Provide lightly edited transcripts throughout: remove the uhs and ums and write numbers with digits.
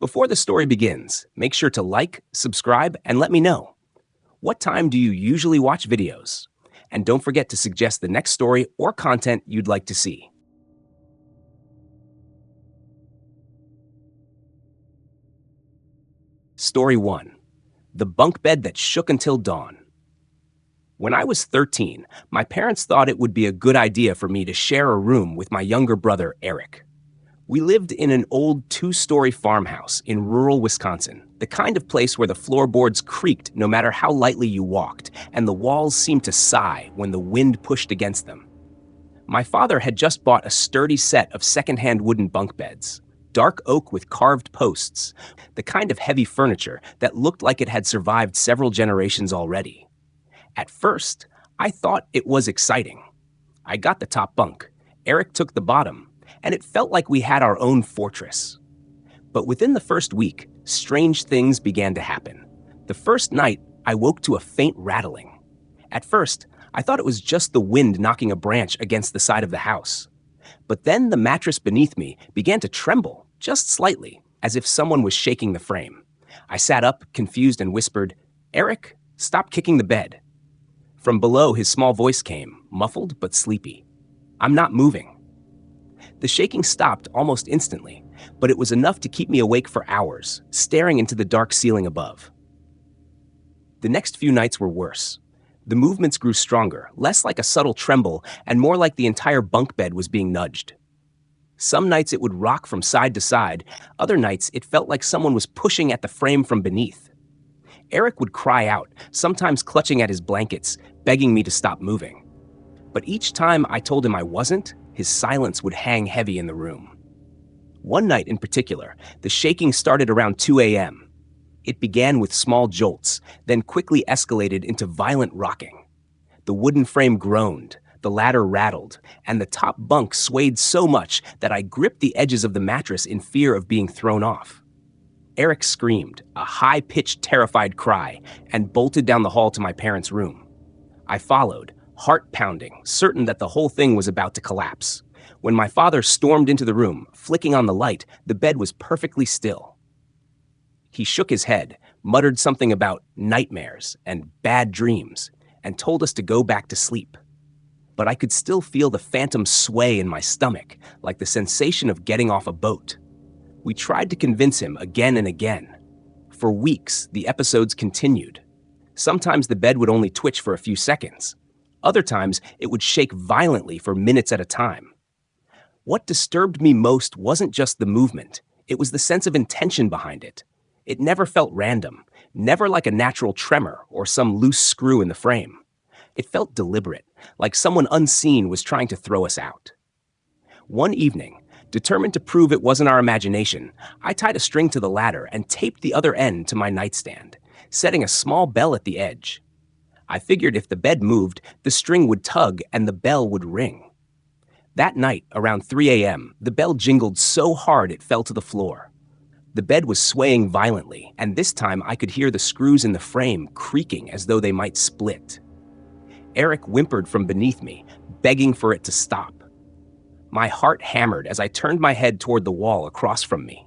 Before the story begins, make sure to like, subscribe, and let me know. What time do you usually watch videos? And don't forget to suggest the next story or content you'd like to see. Story 1. The Bunk Bed That Shook Until Dawn. When I was 13, my parents thought it would be a good idea for me to share a room with my younger brother, Eric. We lived in an old two-story farmhouse in rural Wisconsin, the kind of place where the floorboards creaked no matter how lightly you walked, and the walls seemed to sigh when the wind pushed against them. My father had just bought a sturdy set of second-hand wooden bunk beds, dark oak with carved posts, the kind of heavy furniture that looked like it had survived several generations already. At first, I thought it was exciting. I got the top bunk, Eric took the bottom, and it felt like we had our own fortress. But within the first week, strange things began to happen. The first night, I woke to a faint rattling. At first, I thought it was just the wind knocking a branch against the side of the house. But then the mattress beneath me began to tremble, just slightly, as if someone was shaking the frame. I sat up, confused, and whispered, "Eric, stop kicking the bed." From below, his small voice came, muffled but sleepy. "I'm not moving." The shaking stopped almost instantly, but it was enough to keep me awake for hours, staring into the dark ceiling above. The next few nights were worse. The movements grew stronger, less like a subtle tremble, and more like the entire bunk bed was being nudged. Some nights it would rock from side to side, other nights it felt like someone was pushing at the frame from beneath. Eric would cry out, sometimes clutching at his blankets, begging me to stop moving. But each time I told him I wasn't, his silence would hang heavy in the room. One night in particular, the shaking started around 2 a.m. It began with small jolts, then quickly escalated into violent rocking. The wooden frame groaned, the ladder rattled, and the top bunk swayed so much that I gripped the edges of the mattress in fear of being thrown off. Eric screamed, a high-pitched, terrified cry, and bolted down the hall to my parents' room. I followed, heart pounding, certain that the whole thing was about to collapse. When my father stormed into the room, flicking on the light, the bed was perfectly still. He shook his head, muttered something about nightmares and bad dreams, and told us to go back to sleep. But I could still feel the phantom sway in my stomach, like the sensation of getting off a boat. We tried to convince him again and again. For weeks, the episodes continued. Sometimes the bed would only twitch for a few seconds. Other times, it would shake violently for minutes at a time. What disturbed me most wasn't just the movement. It was the sense of intention behind it. It never felt random, never like a natural tremor or some loose screw in the frame. It felt deliberate, like someone unseen was trying to throw us out. One evening, determined to prove it wasn't our imagination, I tied a string to the ladder and taped the other end to my nightstand, setting a small bell at the edge. I figured if the bed moved, the string would tug and the bell would ring. That night, around 3 a.m., the bell jingled so hard it fell to the floor. The bed was swaying violently, and this time I could hear the screws in the frame creaking as though they might split. Eric whimpered from beneath me, begging for it to stop. My heart hammered as I turned my head toward the wall across from me.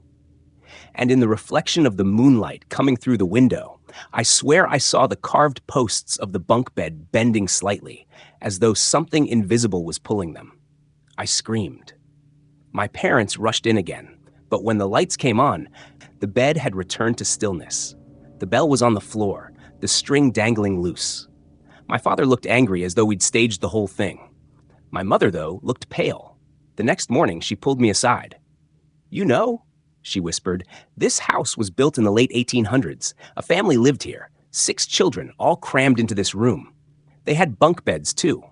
And in the reflection of the moonlight coming through the window, I swear I saw the carved posts of the bunk bed bending slightly, as though something invisible was pulling them. I screamed. My parents rushed in again, but when the lights came on, the bed had returned to stillness. The bell was on the floor, the string dangling loose. My father looked angry as though we'd staged the whole thing. My mother, though, looked pale. The next morning, she pulled me aside. "You know," she whispered, "this house was built in the late 1800s. A family lived here, 6 children, all crammed into this room. They had bunk beds, too."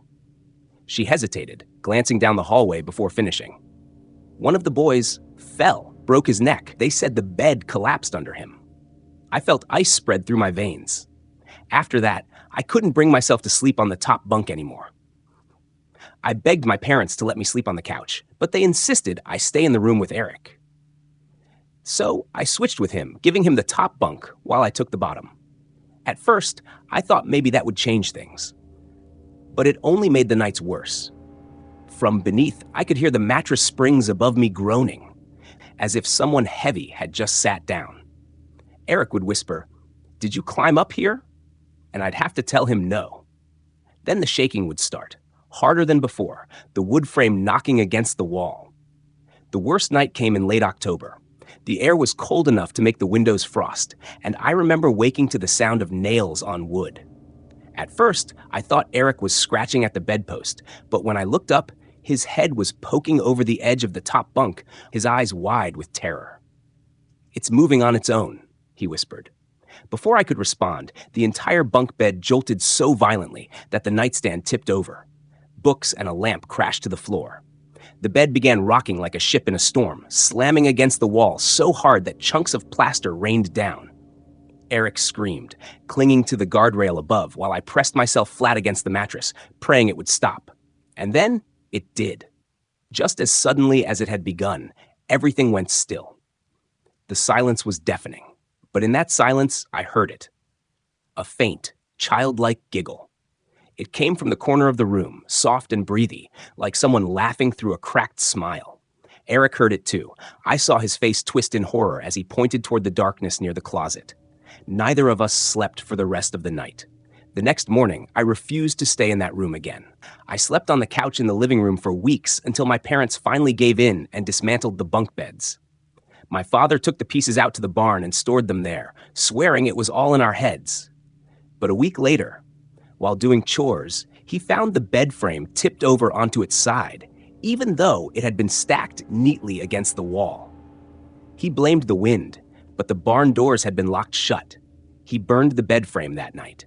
She hesitated, glancing down the hallway before finishing. "One of the boys fell, broke his neck. They said the bed collapsed under him." I felt ice spread through my veins. After that, I couldn't bring myself to sleep on the top bunk anymore. I begged my parents to let me sleep on the couch, but they insisted I stay in the room with Eric. So I switched with him, giving him the top bunk while I took the bottom. At first, I thought maybe that would change things. But it only made the nights worse. From beneath, I could hear the mattress springs above me groaning. as if someone heavy had just sat down. Eric would whisper, "Did you climb up here?" And I'd have to tell him no. Then the shaking would start, harder than before, the wood frame knocking against the wall. The worst night came in late October. The air was cold enough to make the windows frost, and I remember waking to the sound of nails on wood. At first, I thought Eric was scratching at the bedpost, but when I looked up, his head was poking over the edge of the top bunk, his eyes wide with terror. "It's moving on its own," he whispered. Before I could respond, the entire bunk bed jolted so violently that the nightstand tipped over. Books and a lamp crashed to the floor. The bed began rocking like a ship in a storm, slamming against the wall so hard that chunks of plaster rained down. Eric screamed, clinging to the guardrail above while I pressed myself flat against the mattress, praying it would stop. And then it did. Just as suddenly as it had begun, everything went still. The silence was deafening, but in that silence, I heard it. A faint, childlike giggle. It came from the corner of the room, soft and breathy, like someone laughing through a cracked smile. Eric heard it too. I saw his face twist in horror as he pointed toward the darkness near the closet. Neither of us slept for the rest of the night. The next morning, I refused to stay in that room again. I slept on the couch in the living room for weeks until my parents finally gave in and dismantled the bunk beds. My father took the pieces out to the barn and stored them there, swearing it was all in our heads. But a week later, while doing chores, he found the bed frame tipped over onto its side, even though it had been stacked neatly against the wall. He blamed the wind, but the barn doors had been locked shut. He burned the bed frame that night.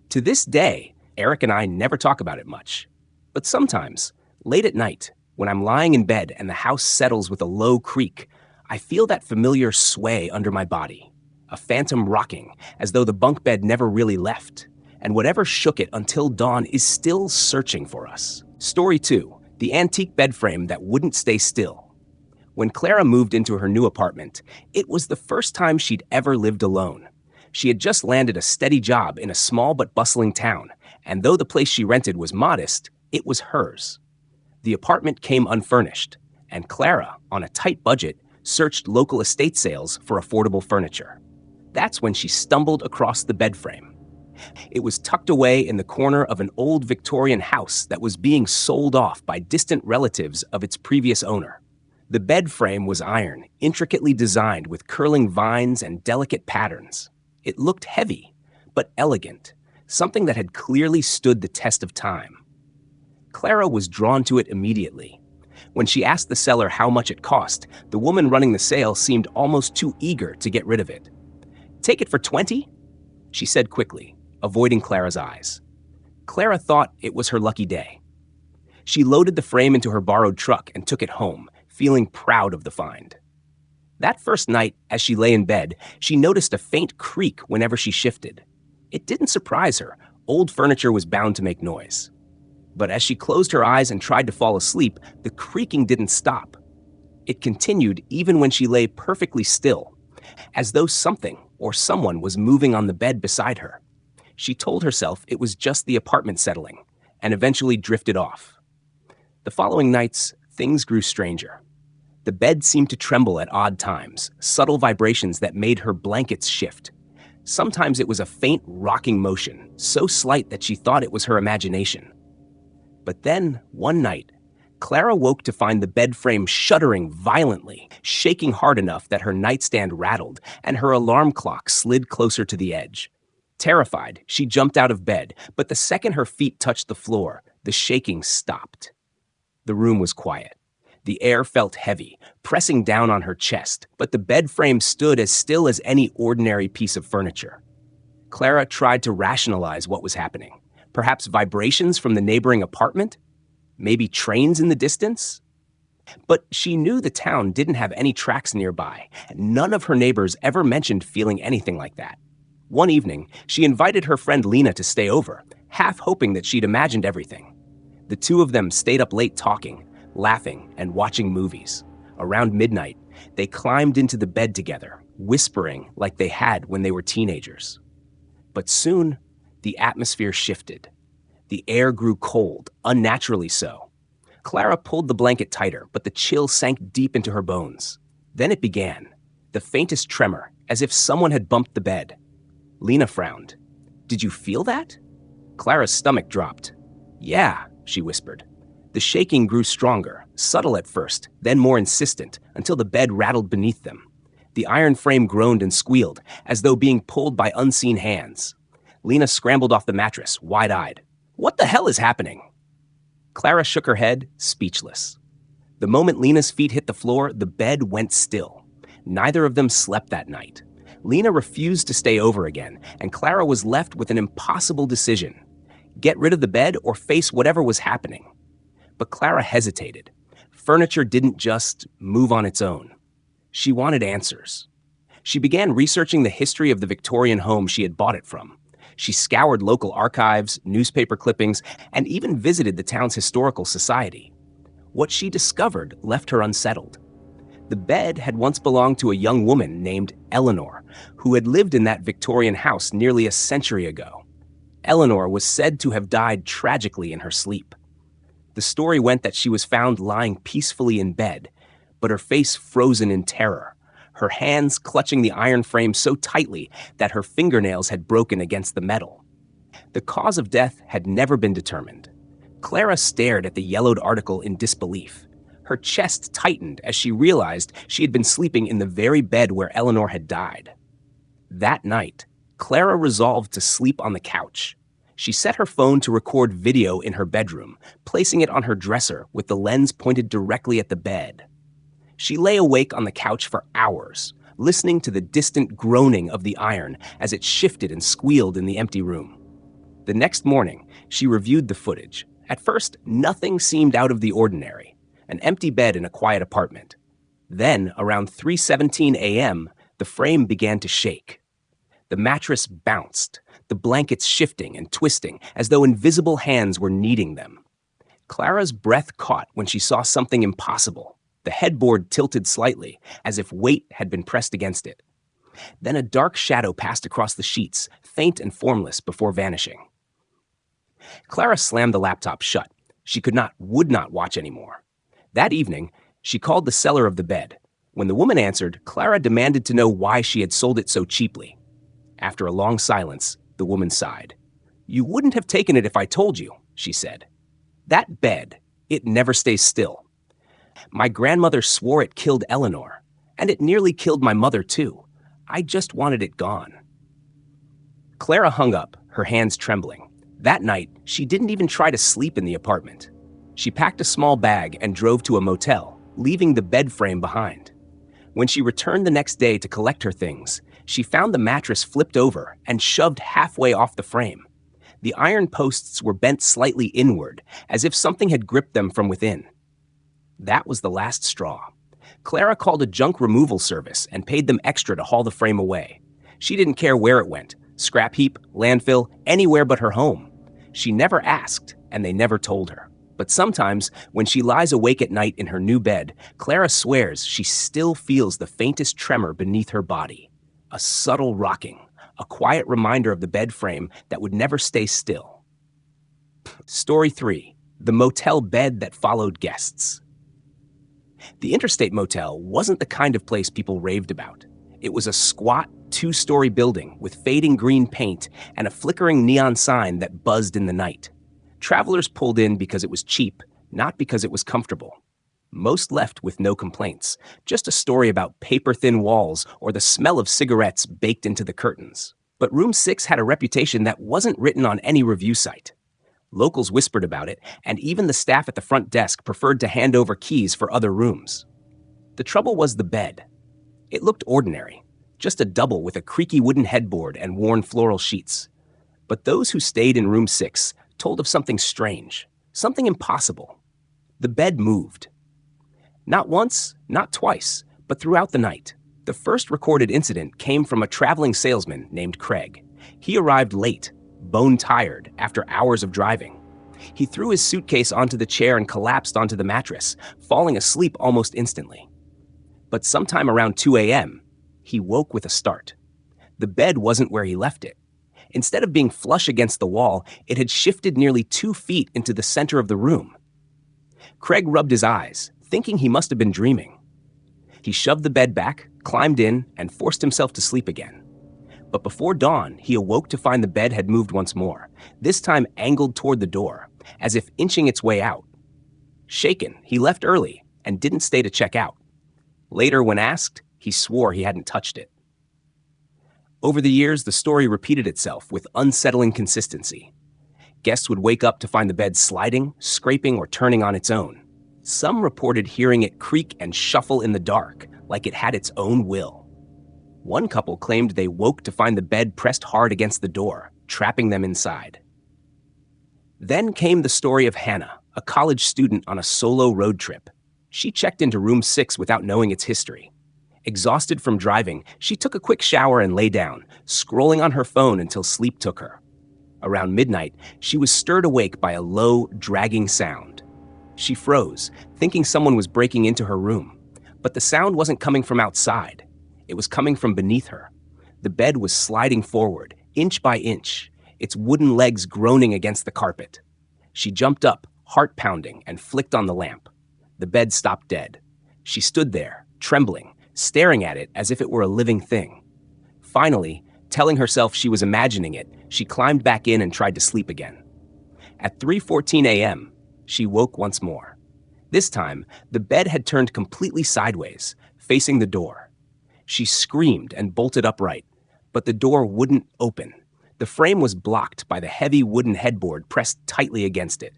To this day, Eric and I never talk about it much. But sometimes, late at night, when I'm lying in bed and the house settles with a low creak, I feel that familiar sway under my body, a phantom rocking, as though the bunk bed never really left, and whatever shook it until dawn is still searching for us. Story 2, the antique bed frame that wouldn't stay still. When Clara moved into her new apartment, it was the first time she'd ever lived alone. She had just landed a steady job in a small but bustling town, and though the place she rented was modest, it was hers. The apartment came unfurnished, and Clara, on a tight budget, searched local estate sales for affordable furniture. That's when she stumbled across the bed frame. It was tucked away in the corner of an old Victorian house that was being sold off by distant relatives of its previous owner. The bed frame was iron, intricately designed with curling vines and delicate patterns. It looked heavy, but elegant, something that had clearly stood the test of time. Clara was drawn to it immediately. When she asked the seller how much it cost, the woman running the sale seemed almost too eager to get rid of it. "Take it for 20?" she said quickly, avoiding Clara's eyes. Clara thought it was her lucky day. She loaded the frame into her borrowed truck and took it home, feeling proud of the find. That first night, as she lay in bed, she noticed a faint creak whenever she shifted. It didn't surprise her. Old furniture was bound to make noise. But as she closed her eyes and tried to fall asleep, the creaking didn't stop. It continued even when she lay perfectly still, as though something or someone was moving on the bed beside her. She told herself it was just the apartment settling, and eventually drifted off. The following nights, things grew stranger. The bed seemed to tremble at odd times, subtle vibrations that made her blankets shift. Sometimes it was a faint rocking motion, so slight that she thought it was her imagination. But then, one night, Clara woke to find the bed frame shuddering violently, shaking hard enough that her nightstand rattled and her alarm clock slid closer to the edge. Terrified, she jumped out of bed, but the second her feet touched the floor, the shaking stopped. The room was quiet. The air felt heavy, pressing down on her chest, but the bed frame stood as still as any ordinary piece of furniture. Clara tried to rationalize what was happening. Perhaps vibrations from the neighboring apartment? Maybe trains in the distance? But she knew the town didn't have any tracks nearby, and none of her neighbors ever mentioned feeling anything like that. One evening, she invited her friend Lena to stay over, half hoping that she'd imagined everything. The two of them stayed up late talking, laughing, and watching movies. Around midnight, they climbed into the bed together, whispering like they had when they were teenagers. But soon, the atmosphere shifted. The air grew cold, unnaturally so. Clara pulled the blanket tighter, but the chill sank deep into her bones. Then it began, the faintest tremor, as if someone had bumped the bed. Lena frowned. "Did you feel that?" Clara's stomach dropped. "Yeah," she whispered. The shaking grew stronger, subtle at first, then more insistent, until the bed rattled beneath them. The iron frame groaned and squealed, as though being pulled by unseen hands. Lena scrambled off the mattress, wide-eyed. "What the hell is happening?" Clara shook her head, speechless. The moment Lena's feet hit the floor, the bed went still. Neither of them slept that night. Lena refused to stay over again, and Clara was left with an impossible decision: get rid of the bed or face whatever was happening. But Clara hesitated. Furniture didn't just move on its own. She wanted answers. She began researching the history of the Victorian home she had bought it from. She scoured local archives, newspaper clippings, and even visited the town's historical society. What she discovered left her unsettled. The bed had once belonged to a young woman named Eleanor, who had lived in that Victorian house nearly a century ago. Eleanor was said to have died tragically in her sleep. The story went that she was found lying peacefully in bed, but her face frozen in terror, her hands clutching the iron frame so tightly that her fingernails had broken against the metal. The cause of death had never been determined. Clara stared at the yellowed article in disbelief. Her chest tightened as she realized she had been sleeping in the very bed where Eleanor had died. That night, Clara resolved to sleep on the couch. She set her phone to record video in her bedroom, placing it on her dresser with the lens pointed directly at the bed. She lay awake on the couch for hours, listening to the distant groaning of the iron as it shifted and squealed in the empty room. The next morning, she reviewed the footage. At first, nothing seemed out of the ordinary. An empty bed in a quiet apartment. Then, around 3:17 a.m., the frame began to shake. The mattress bounced, the blankets shifting and twisting as though invisible hands were kneading them. Clara's breath caught when she saw something impossible. The headboard tilted slightly, as if weight had been pressed against it. Then a dark shadow passed across the sheets, faint and formless, before vanishing. Clara slammed the laptop shut. She would not watch anymore. That evening, she called the seller of the bed. When the woman answered, Clara demanded to know why she had sold it so cheaply. After a long silence, the woman sighed. "You wouldn't have taken it if I told you," she said. "That bed, it never stays still. My grandmother swore it killed Eleanor, and it nearly killed my mother too. I just wanted it gone." Clara hung up, her hands trembling. That night, she didn't even try to sleep in the apartment. She packed a small bag and drove to a motel, leaving the bed frame behind. When she returned the next day to collect her things, she found the mattress flipped over and shoved halfway off the frame. The iron posts were bent slightly inward, as if something had gripped them from within. That was the last straw. Clara called a junk removal service and paid them extra to haul the frame away. She didn't care where it went, scrap heap, landfill, anywhere but her home. She never asked, and they never told her. But sometimes, when she lies awake at night in her new bed, Clara swears she still feels the faintest tremor beneath her body. A subtle rocking, a quiet reminder of the bed frame that would never stay still. Story 3. The motel bed that followed guests. The Interstate Motel wasn't the kind of place people raved about. It was a squat, 2-story building with fading green paint and a flickering neon sign that buzzed in the night. Travelers pulled in because it was cheap, not because it was comfortable. Most left with no complaints, just a story about paper-thin walls or the smell of cigarettes baked into the curtains. But Room 6 had a reputation that wasn't written on any review site. Locals whispered about it, and even the staff at the front desk preferred to hand over keys for other rooms. The trouble was the bed. It looked ordinary, just a double with a creaky wooden headboard and worn floral sheets. But those who stayed in Room 6 told of something strange, something impossible. The bed moved. Not once, not twice, but throughout the night. The first recorded incident came from a traveling salesman named Craig. He arrived late, bone-tired, after hours of driving. He threw his suitcase onto the chair and collapsed onto the mattress, falling asleep almost instantly. But sometime around 2 a.m., he woke with a start. The bed wasn't where he left it. Instead of being flush against the wall, it had shifted nearly 2 feet into the center of the room. Craig rubbed his eyes, thinking he must have been dreaming. He shoved the bed back, climbed in, and forced himself to sleep again. But before dawn, he awoke to find the bed had moved once more, this time angled toward the door, as if inching its way out. Shaken, he left early and didn't stay to check out. Later, when asked, he swore he hadn't touched it. Over the years, the story repeated itself with unsettling consistency. Guests would wake up to find the bed sliding, scraping, or turning on its own. Some reported hearing it creak and shuffle in the dark, like it had its own will. One couple claimed they woke to find the bed pressed hard against the door, trapping them inside. Then came the story of Hannah, a college student on a solo road trip. She checked into room 6 without knowing its history. Exhausted from driving, she took a quick shower and lay down, scrolling on her phone until sleep took her. Around midnight, she was stirred awake by a low, dragging sound. She froze, thinking someone was breaking into her room. But the sound wasn't coming from outside. It was coming from beneath her. The bed was sliding forward, inch by inch, its wooden legs groaning against the carpet. She jumped up, heart pounding, and flicked on the lamp. The bed stopped dead. She stood there, trembling, staring at it as if it were a living thing. Finally, telling herself she was imagining it, she climbed back in and tried to sleep again. At 3:14 a.m., she woke once more. This time, the bed had turned completely sideways, facing the door. She screamed and bolted upright, but the door wouldn't open. The frame was blocked by the heavy wooden headboard pressed tightly against it.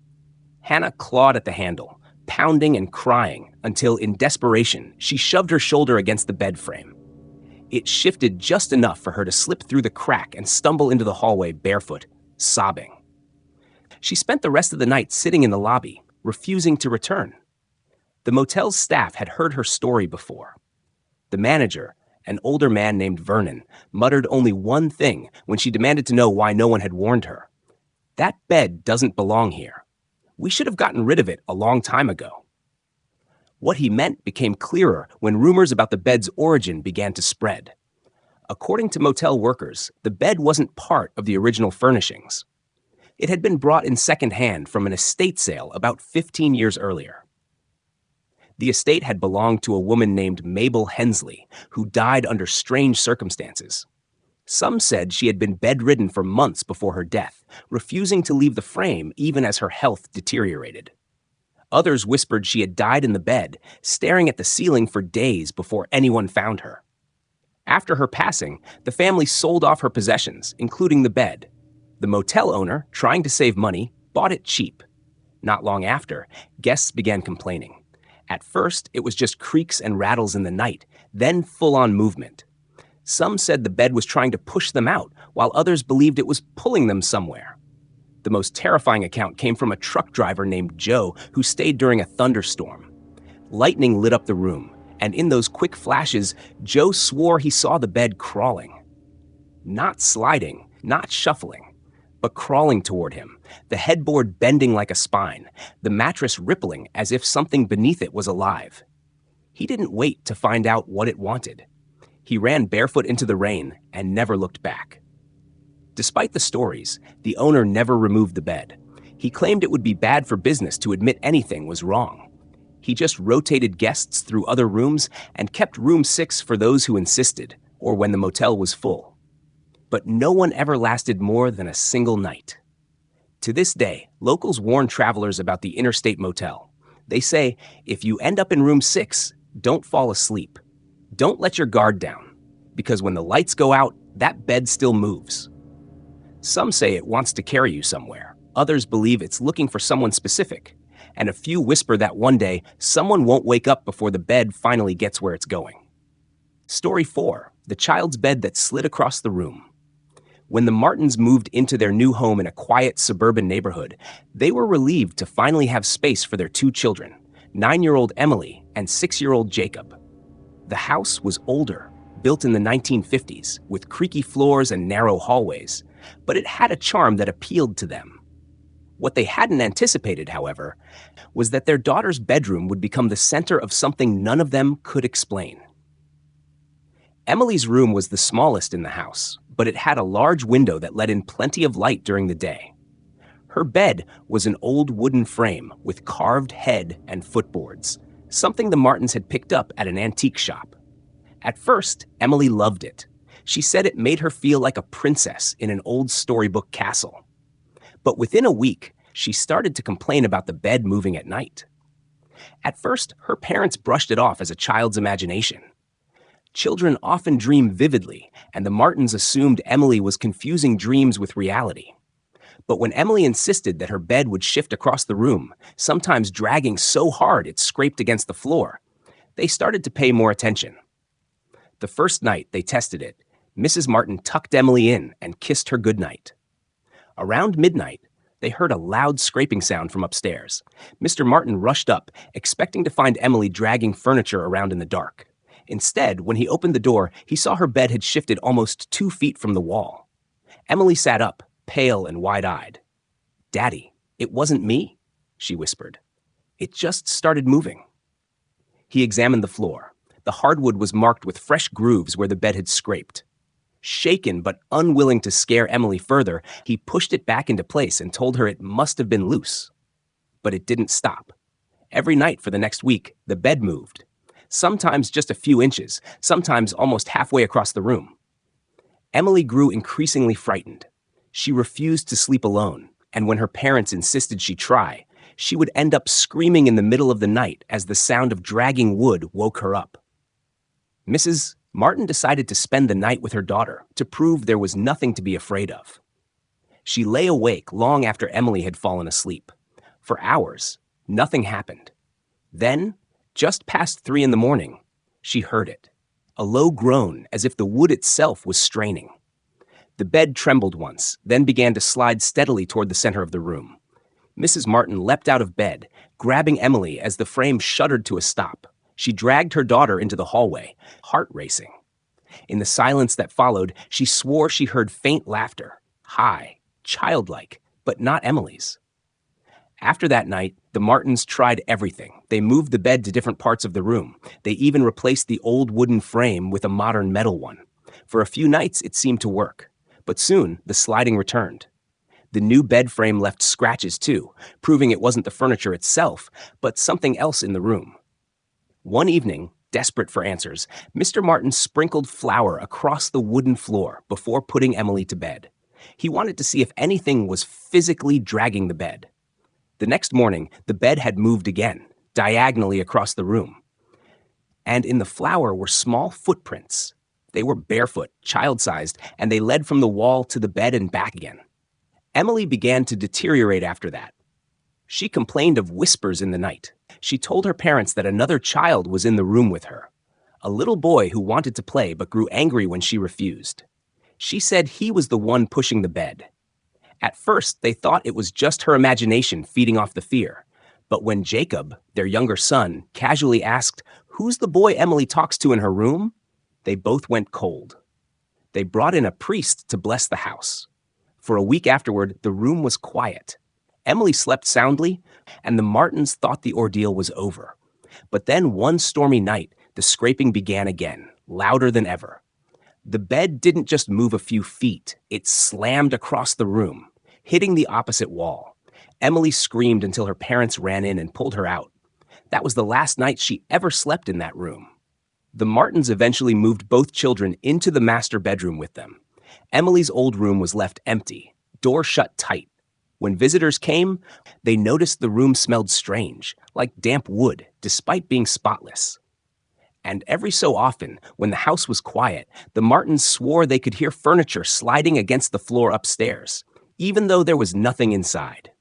Hannah clawed at the handle, pounding and crying until, in desperation, she shoved her shoulder against the bed frame. It shifted just enough for her to slip through the crack and stumble into the hallway barefoot, sobbing. She spent the rest of the night sitting in the lobby, refusing to return. The motel's staff had heard her story before. The manager, an older man named Vernon, muttered only one thing when she demanded to know why no one had warned her. "That bed doesn't belong here. We should have gotten rid of it a long time ago." What he meant became clearer when rumors about the bed's origin began to spread. According to motel workers, the bed wasn't part of the original furnishings. It had been brought in secondhand from an estate sale about 15 years earlier. The estate had belonged to a woman named Mabel Hensley, who died under strange circumstances. Some said she had been bedridden for months before her death, refusing to leave the frame even as her health deteriorated. Others whispered she had died in the bed, staring at the ceiling for days before anyone found her. After her passing, the family sold off her possessions, including the bed. The motel owner, trying to save money, bought it cheap. Not long after, guests began complaining. At first, it was just creaks and rattles in the night, then full-on movement. Some said the bed was trying to push them out, while others believed it was pulling them somewhere. The most terrifying account came from a truck driver named Joe who stayed during a thunderstorm. Lightning lit up the room, and in those quick flashes, Joe swore he saw the bed crawling. Not sliding, not shuffling, but crawling toward him, the headboard bending like a spine, the mattress rippling as if something beneath it was alive. He didn't wait to find out what it wanted. He ran barefoot into the rain and never looked back. Despite the stories, the owner never removed the bed. He claimed it would be bad for business to admit anything was wrong. He just rotated guests through other rooms and kept room 6 for those who insisted, or when the motel was full. But no one ever lasted more than a single night. To this day, locals warn travelers about the Interstate Motel. They say, if you end up in room 6, don't fall asleep. Don't let your guard down, because when the lights go out, that bed still moves. Some say it wants to carry you somewhere. Others believe it's looking for someone specific. And a few whisper that one day, someone won't wake up before the bed finally gets where it's going. Story 4, the child's bed that slid across the room. When the Martins moved into their new home in a quiet suburban neighborhood, they were relieved to finally have space for their 2 children, 9-year-old Emily and 6-year-old Jacob. The house was older, built in the 1950s, with creaky floors and narrow hallways, but it had a charm that appealed to them. What they hadn't anticipated, however, was that their daughter's bedroom would become the center of something none of them could explain. Emily's room was the smallest in the house, but it had a large window that let in plenty of light during the day. Her bed was an old wooden frame with carved head and footboards, something the Martins had picked up at an antique shop. At first, Emily loved it. She said it made her feel like a princess in an old storybook castle. But within a week, she started to complain about the bed moving at night. At first, her parents brushed it off as a child's imagination. Children often dream vividly, and the Martins assumed Emily was confusing dreams with reality. But when Emily insisted that her bed would shift across the room, sometimes dragging so hard it scraped against the floor, they started to pay more attention. The first night they tested it, Mrs. Martin tucked Emily in and kissed her goodnight. Around midnight, they heard a loud scraping sound from upstairs. Mr. Martin rushed up, expecting to find Emily dragging furniture around in the dark. Instead, when he opened the door, he saw her bed had shifted almost 2 feet from the wall. Emily sat up, pale and wide-eyed. "Daddy, it wasn't me," she whispered. "It just started moving." He examined the floor. The hardwood was marked with fresh grooves where the bed had scraped. Shaken but unwilling to scare Emily further, he pushed it back into place and told her it must have been loose. But it didn't stop. Every night for the next week, the bed moved. Sometimes just a few inches, sometimes almost halfway across the room. Emily grew increasingly frightened. She refused to sleep alone, and when her parents insisted she try, she would end up screaming in the middle of the night as the sound of dragging wood woke her up. Mrs. Martin decided to spend the night with her daughter to prove there was nothing to be afraid of. She lay awake long after Emily had fallen asleep. For hours, nothing happened. Then, just past 3 a.m, she heard it, a low groan as if the wood itself was straining. The bed trembled once, then began to slide steadily toward the center of the room. Mrs. Martin leapt out of bed, grabbing Emily as the frame shuddered to a stop. She dragged her daughter into the hallway, heart racing. In the silence that followed, she swore she heard faint laughter, high, childlike, but not Emily's. After that night, the Martins tried everything. They moved the bed to different parts of the room. They even replaced the old wooden frame with a modern metal one. For a few nights, it seemed to work. But soon, the sliding returned. The new bed frame left scratches too, proving it wasn't the furniture itself, but something else in the room. One evening, desperate for answers, Mr. Martin sprinkled flour across the wooden floor before putting Emily to bed. He wanted to see if anything was physically dragging the bed. The next morning, the bed had moved again, diagonally across the room. And in the flour were small footprints. They were barefoot, child-sized, and they led from the wall to the bed and back again. Emily began to deteriorate after that. She complained of whispers in the night. She told her parents that another child was in the room with her, a little boy who wanted to play but grew angry when she refused. She said he was the one pushing the bed. At first, they thought it was just her imagination feeding off the fear. But when Jacob, their younger son, casually asked, "Who's the boy Emily talks to in her room?" they both went cold. They brought in a priest to bless the house. For a week afterward, the room was quiet. Emily slept soundly, and the Martins thought the ordeal was over. But then one stormy night, the scraping began again, louder than ever. The bed didn't just move a few feet, it slammed across the room, hitting the opposite wall. Emily screamed until her parents ran in and pulled her out. That was the last night she ever slept in that room. The Martins eventually moved both children into the master bedroom with them. Emily's old room was left empty, door shut tight. When visitors came, they noticed the room smelled strange, like damp wood, despite being spotless. And every so often, when the house was quiet, the Martins swore they could hear furniture sliding against the floor upstairs, even though there was nothing inside.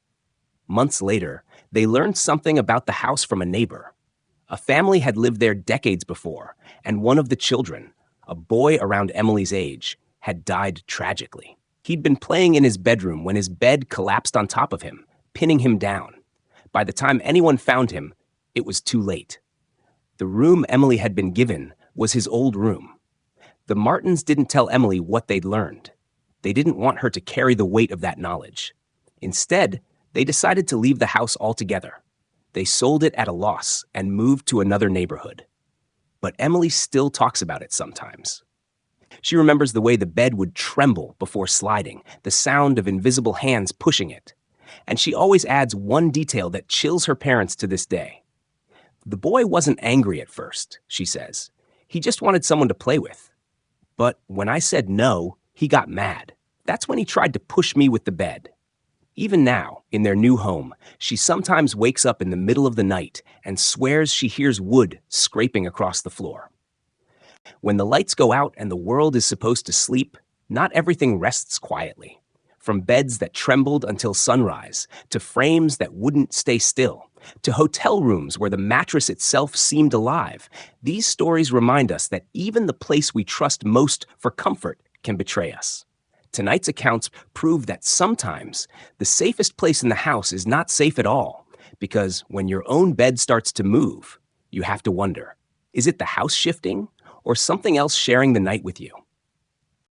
Months later, they learned something about the house from a neighbor. A family had lived there decades before, and one of the children, a boy around Emily's age, had died tragically. He'd been playing in his bedroom when his bed collapsed on top of him, pinning him down. By the time anyone found him, it was too late. The room Emily had been given was his old room. The Martins didn't tell Emily what they'd learned. They didn't want her to carry the weight of that knowledge. Instead, they decided to leave the house altogether. They sold it at a loss and moved to another neighborhood. But Emily still talks about it sometimes. She remembers the way the bed would tremble before sliding, the sound of invisible hands pushing it. And she always adds one detail that chills her parents to this day. The boy wasn't angry at first, she says. He just wanted someone to play with. But when I said no, he got mad. That's when he tried to push me with the bed. Even now, in their new home, she sometimes wakes up in the middle of the night and swears she hears wood scraping across the floor. When the lights go out and the world is supposed to sleep, not everything rests quietly. From beds that trembled until sunrise, to frames that wouldn't stay still, to hotel rooms where the mattress itself seemed alive, these stories remind us that even the place we trust most for comfort can betray us. Tonight's accounts prove that sometimes the safest place in the house is not safe at all, because when your own bed starts to move, you have to wonder, is it the house shifting or something else sharing the night with you?